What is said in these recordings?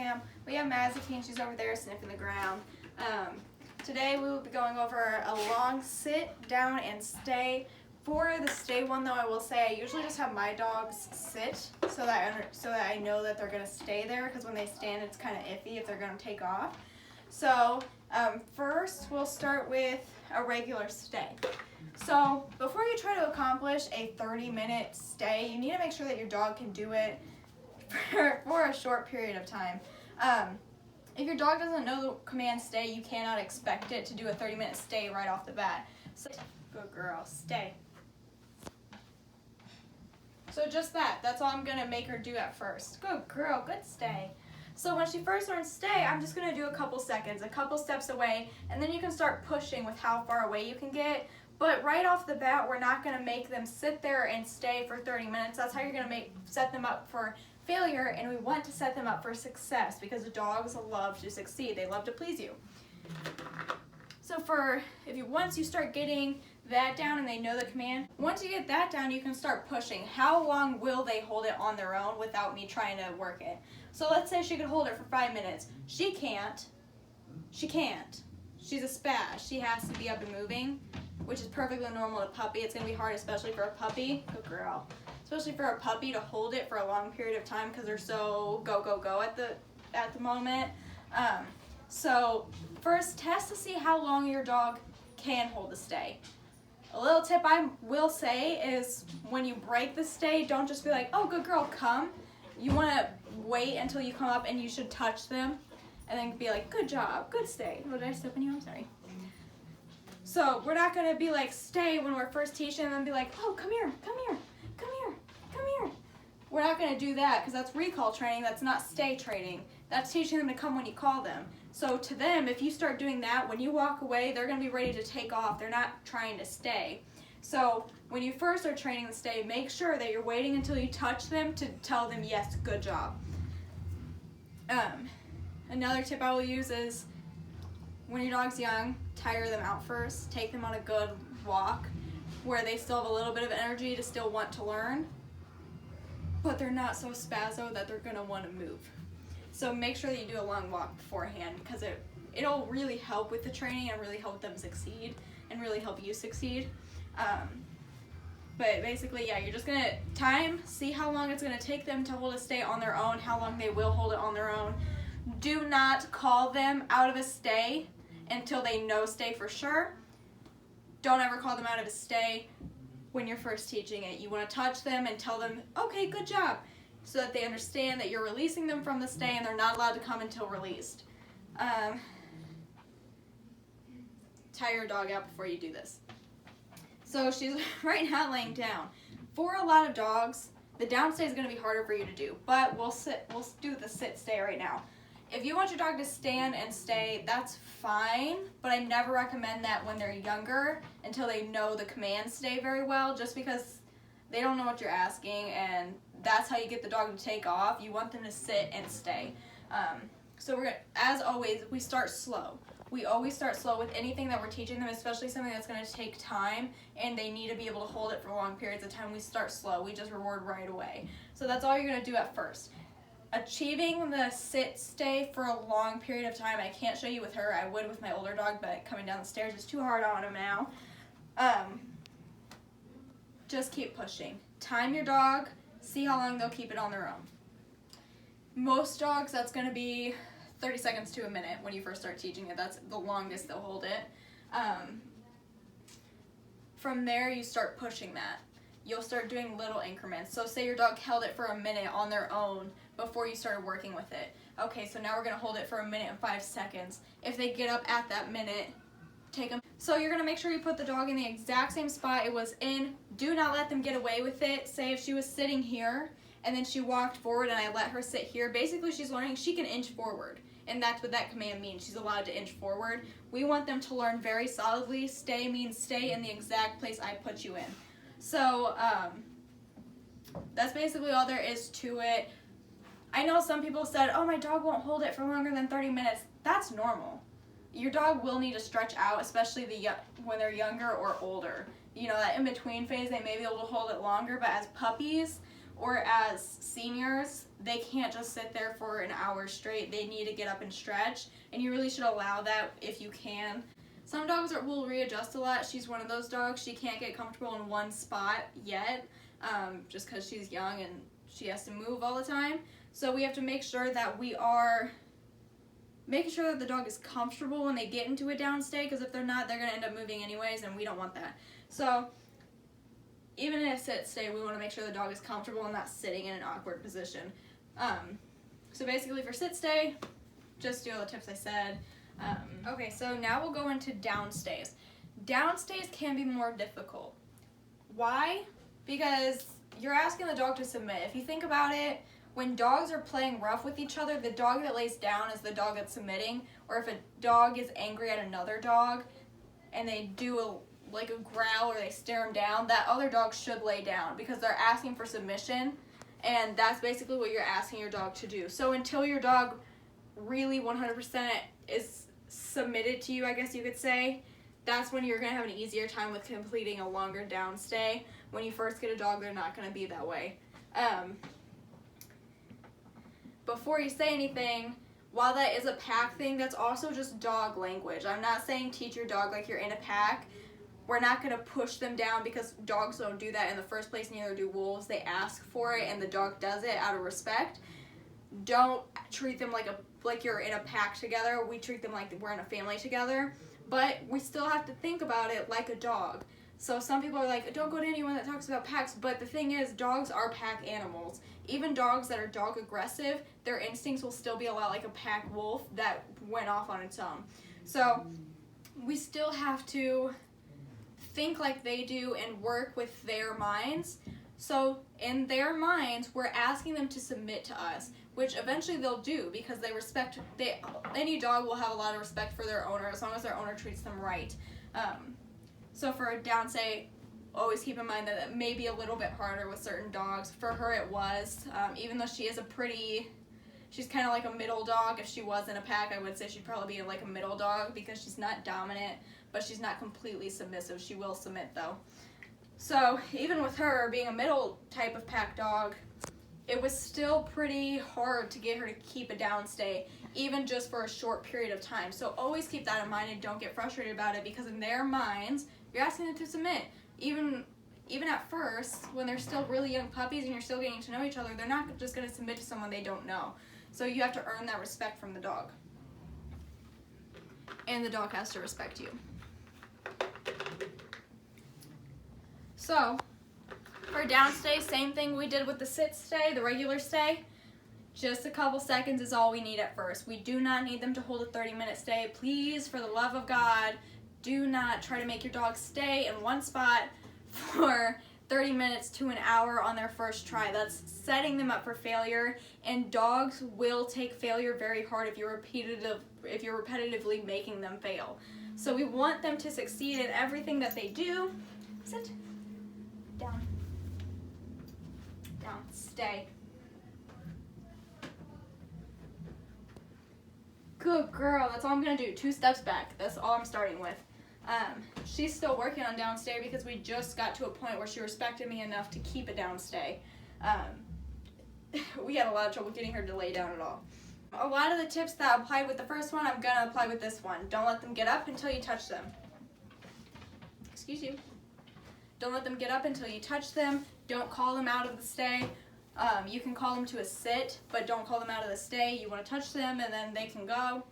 fam. We have Mazikeen. She's over there sniffing the ground. Today we will be going over a long sit, down, and stay. For the stay one, though, I will say I usually just have my dogs sit so that I know that they're going to stay there, because when they stand, it's kind of iffy if they're going to take off. So first, we'll start with a regular stay. So before you try to accomplish a 30-minute stay, you need to make sure that your dog can do it for a short period of time. If your dog doesn't know the command stay, you cannot expect it to do a 30-minute stay right off the bat. So, good girl, stay. So just that's all I'm gonna make her do at first. Good girl, good stay. So when she first learns stay, I'm just gonna do a couple seconds, a couple steps away, and then you can start pushing with how far away you can get. But right off the bat, we're not gonna make them sit there and stay for 30 minutes. That's how you're gonna set them up for failure, and we want to set them up for success because the dogs love to succeed. They love to please you. So once you start getting that down and they know the command, once you get that down, you can start pushing. How long will they hold it on their own without me trying to work it? So let's say she could hold it for 5 minutes. She can't. She's a spaz. She has to be up and moving, which is perfectly normal to a puppy. It's going to be hard, especially for a puppy. Good girl. Especially for a puppy to hold it for a long period of time because they're so go, go, go at the moment. So first, test to see how long your dog can hold the stay. A little tip I will say is when you break the stay, don't just be like, oh, good girl, come. You want to wait until you come up, and you should touch them and then be like, good job, good stay. Oh, did I step on you? I'm sorry. So we're not going to be like stay when we're first teaching them and be like, oh, come here, come here, come here, come here. We're not going to do that because that's recall training. That's not stay training. That's teaching them to come when you call them. So to them, if you start doing that, when you walk away, they're going to be ready to take off. They're not trying to stay. So when you first are training the stay, make sure that you're waiting until you touch them to tell them, yes, good job. Another tip I will use is when your dog's young, tire them out first. Take them on a good walk where they still have a little bit of energy to still want to learn, but they're not so spazzo that they're going to want to move. So make sure that you do a long walk beforehand because it'll really help with the training and really help them succeed and really help you succeed. But basically, yeah, you're just going to see how long it's going to take them to hold a stay on their own, how long they will hold it on their own. Do not call them out of a stay until they know stay for sure. Don't ever call them out of a stay when you're first teaching it. You want to touch them and tell them, okay, good job, so that they understand that you're releasing them from the stay and they're not allowed to come until released. Tie your dog out before you do this. So she's right now laying down. For a lot of dogs, the down stay is going to be harder for you to do, but we'll do the sit stay right now. If you want your dog to stand and stay, that's fine, but I never recommend that when they're younger until they know the command stay very well, just because they don't know what you're asking, and that's how you get the dog to take off. You want them to sit and stay. So as always, we start slow. We always start slow with anything that we're teaching them, especially something that's going to take time and they need to be able to hold it for long periods of time. We start slow. We just reward right away. So that's all you're going to do at first. Achieving the sit stay for a long period of time, I can't show you with her. I would with my older dog, but coming down the stairs is too hard on him now. Just keep pushing. Time your dog. See how long they'll keep it on their own. Most dogs, that's going to be 30 seconds to a minute when you first start teaching it. That's the longest they'll hold it. From there, you start pushing that. You'll start doing little increments. So say your dog held it for a minute on their own before you started working with it. Okay, so now we're going to hold it for a minute and 5 seconds. If they get up at that minute, take them. So you're going to make sure you put the dog in the exact same spot it was in. Do not let them get away with it. Say if she was sitting here and then she walked forward and I let her sit here, basically she's learning she can inch forward. And that's what that command means. She's allowed to inch forward. We want them to learn very solidly. Stay means stay in the exact place I put you in. So that's basically all there is to it. I know some people said, oh, my dog won't hold it for longer than 30 minutes. That's normal. Your dog will need to stretch out, especially when they're younger or older. You know, that in-between phase, they may be able to hold it longer, but as puppies or as seniors, they can't just sit there for an hour straight. They need to get up and stretch, and you really should allow that if you can. Some dogs will readjust a lot. She's one of those dogs. She can't get comfortable in one spot yet, just because she's young and she has to move all the time. So we have to make sure that we are making sure that the dog is comfortable when they get into a down stay, because if they're not, they're going to end up moving anyways, and we don't want that. So even in a sit stay, we want to make sure the dog is comfortable and not sitting in an awkward position. So basically for sit stay, just do all the tips I said. Okay, so now we'll go into down stays. Down stays can be more difficult. Why? Because you're asking the dog to submit. If you think about it, when dogs are playing rough with each other, the dog that lays down is the dog that's submitting. Or if a dog is angry at another dog and they do a growl or they stare him down, that other dog should lay down because they're asking for submission, and that's basically what you're asking your dog to do. So until your dog really 100% is submitted to you, I guess you could say, that's when you're going to have an easier time with completing a longer down stay. When you first get a dog, they're not going to be that way. Before you say anything, while that is a pack thing, that's also just dog language. I'm not saying teach your dog like you're in a pack. We're not going to push them down because dogs don't do that in the first place, neither do wolves. They ask for it and the dog does it out of respect. Don't treat them like you're in a pack together. We treat them like we're in a family together, but we still have to think about it like a dog. So some people are like, don't go to anyone that talks about packs, but the thing is, dogs are pack animals. Even dogs that are dog aggressive, their instincts will still be a lot like a pack wolf that went off on its own. So we still have to think like they do and work with their minds. So in their minds, we're asking them to submit to us, which eventually they'll do because any dog will have a lot of respect for their owner as long as their owner treats them right. So for a down stay, always keep in mind that it may be a little bit harder with certain dogs. For her it was, even though she is she's kind of like a middle dog. If she was in a pack, I would say she'd probably be like a middle dog because she's not dominant, but she's not completely submissive. She will submit though. So even with her being a middle type of pack dog, it was still pretty hard to get her to keep a down stay, even just for a short period of time. So always keep that in mind and don't get frustrated about it because in their minds, you're asking them to submit. Even at first, when they're still really young puppies and you're still getting to know each other, they're not just going to submit to someone they don't know. So you have to earn that respect from the dog. And the dog has to respect you. So, for down stay, same thing we did with the sit stay, the regular stay. Just a couple seconds is all we need at first. We do not need them to hold a 30-minute stay. Please, for the love of God, do not try to make your dog stay in one spot for 30 minutes to an hour on their first try. That's setting them up for failure, and dogs will take failure very hard if you're repetitively making them fail. So we want them to succeed in everything that they do. Sit. Down. Down. Stay. Good girl. That's all I'm going to do. 2 steps back. That's all I'm starting with. She's still working on down stay because we just got to a point where she respected me enough to keep a down stay. We had a lot of trouble getting her to lay down at all. A lot of the tips that I applied with the first one, I'm going to apply with this one. Don't let them get up until you touch them. Excuse you. Don't let them get up until you touch them. Don't call them out of the stay. You can call them to a sit, but don't call them out of the stay. You want to touch them and then they can go.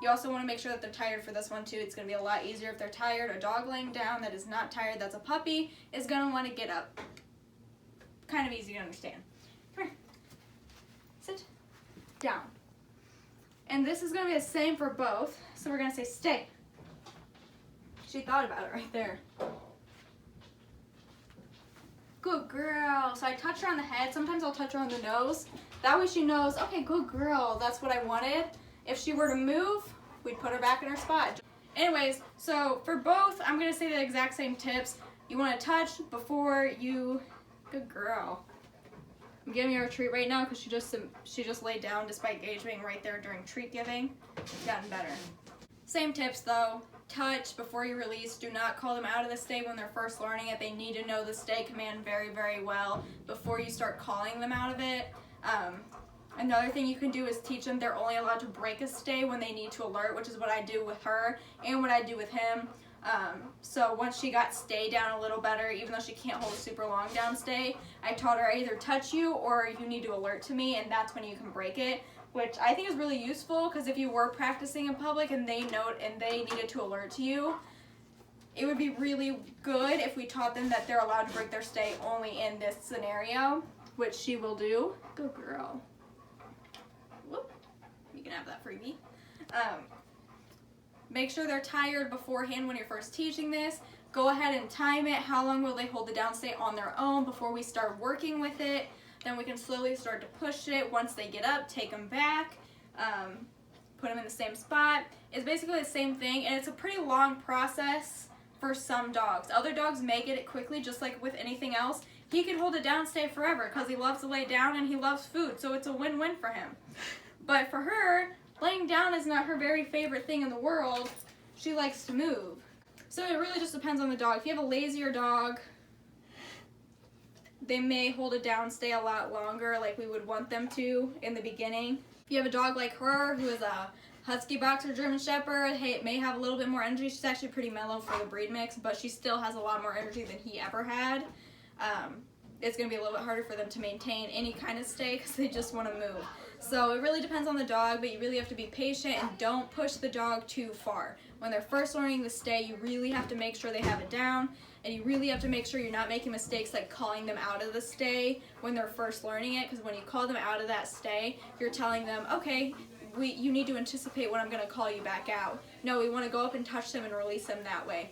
You also want to make sure that they're tired for this one too. It's going to be a lot easier if they're tired. A dog laying down that is not tired, that's a puppy, is going to want to get up. Kind of easy to understand. Come here. Sit. Down. And this is going to be the same for both. So we're going to say stay. She thought about it right there. Good girl. So I touch her on the head. Sometimes I'll touch her on the nose. That way she knows, okay, good girl. That's what I wanted. If she were to move, we'd put her back in her spot. Anyways, so for both, I'm going to say the exact same tips. You want to touch before you... Good girl. I'm giving her a treat right now because she just laid down despite Gage being right there during treat giving. It's gotten better. Same tips though. Touch before you release. Do not call them out of the stay when they're first learning it. They need to know the stay command very, very well before you start calling them out of it. Another thing you can do is teach them they're only allowed to break a stay when they need to alert, which is what I do with her and what I do with him. So once she got stay down a little better, even though she can't hold a super long down stay, I taught her I either touch you or you need to alert to me, and that's when you can break it, which I think is really useful because if you were practicing in public and they needed to alert to you, it would be really good if we taught them that they're allowed to break their stay only in this scenario, which she will do. Good girl. Whoop. You can have that freebie. Make sure they're tired beforehand when you're first teaching this. Go ahead and time it. How long will they hold the down stay on their own before we start working with it? Then we can slowly start to push it. Once they get up, take them back, put them in the same spot. It's basically the same thing, and it's a pretty long process for some dogs. Other dogs may get it quickly, just like with anything else. He can hold a down stay forever because he loves to lay down and he loves food, so it's a win-win for him. But for her, laying down is not her very favorite thing in the world. She likes to move. So it really just depends on the dog. If you have a lazier dog, they may hold a down stay a lot longer like we would want them to in the beginning. If you have a dog like her who is a Husky Boxer German Shepherd, may have a little bit more energy. She's actually pretty mellow for the breed mix, but she still has a lot more energy than he ever had. It's going to be a little bit harder for them to maintain any kind of stay because they just want to move. So it really depends on the dog, but you really have to be patient and don't push the dog too far. When they're first learning the stay, you really have to make sure they have it down, and you really have to make sure you're not making mistakes like calling them out of the stay when they're first learning it, because when you call them out of that stay, you're telling them, okay, you need to anticipate when I'm going to call you back out. No, we want to go up and touch them and release them that way.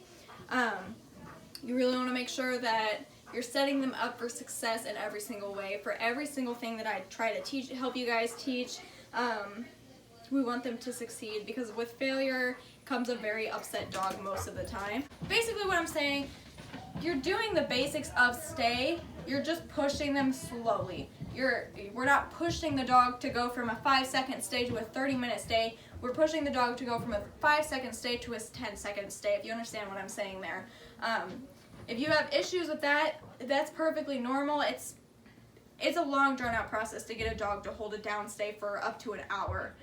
You really want to make sure that you're setting them up for success in every single way. For every single thing that I try to help you guys teach, we want them to succeed, because with failure comes a very upset dog most of the time. Basically what I'm saying, you're doing the basics of stay, you're just pushing them slowly. We're not pushing the dog to go from a 5-second stay to a 30-minute stay. We're pushing the dog to go from a 5-second stay to a 10-second stay, if you understand what I'm saying there. If you have issues with that, that's perfectly normal. It's a long, drawn-out process to get a dog to hold a down stay for up to an hour.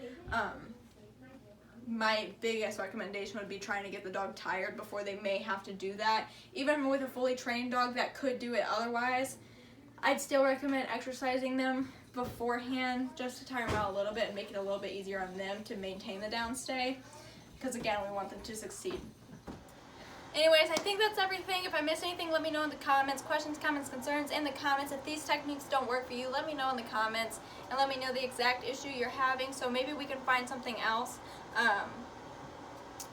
My biggest recommendation would be trying to get the dog tired before they may have to do that. Even with a fully trained dog that could do it otherwise, I'd still recommend exercising them beforehand just to tire them out a little bit and make it a little bit easier on them to maintain the down stay, because again, we want them to succeed. Anyways, I think that's everything. If I missed anything, let me know in the comments. Questions, comments, concerns in the comments. If these techniques don't work for you, let me know in the comments and let me know the exact issue you're having, so maybe we can find something else.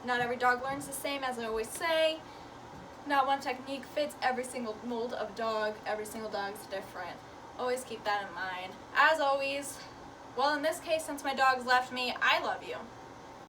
Not every dog learns the same, as I always say. Not one technique fits every single mold of dog. Every single dog's different. Always keep that in mind. As always, well, in this case, since my dog's left me, I love you.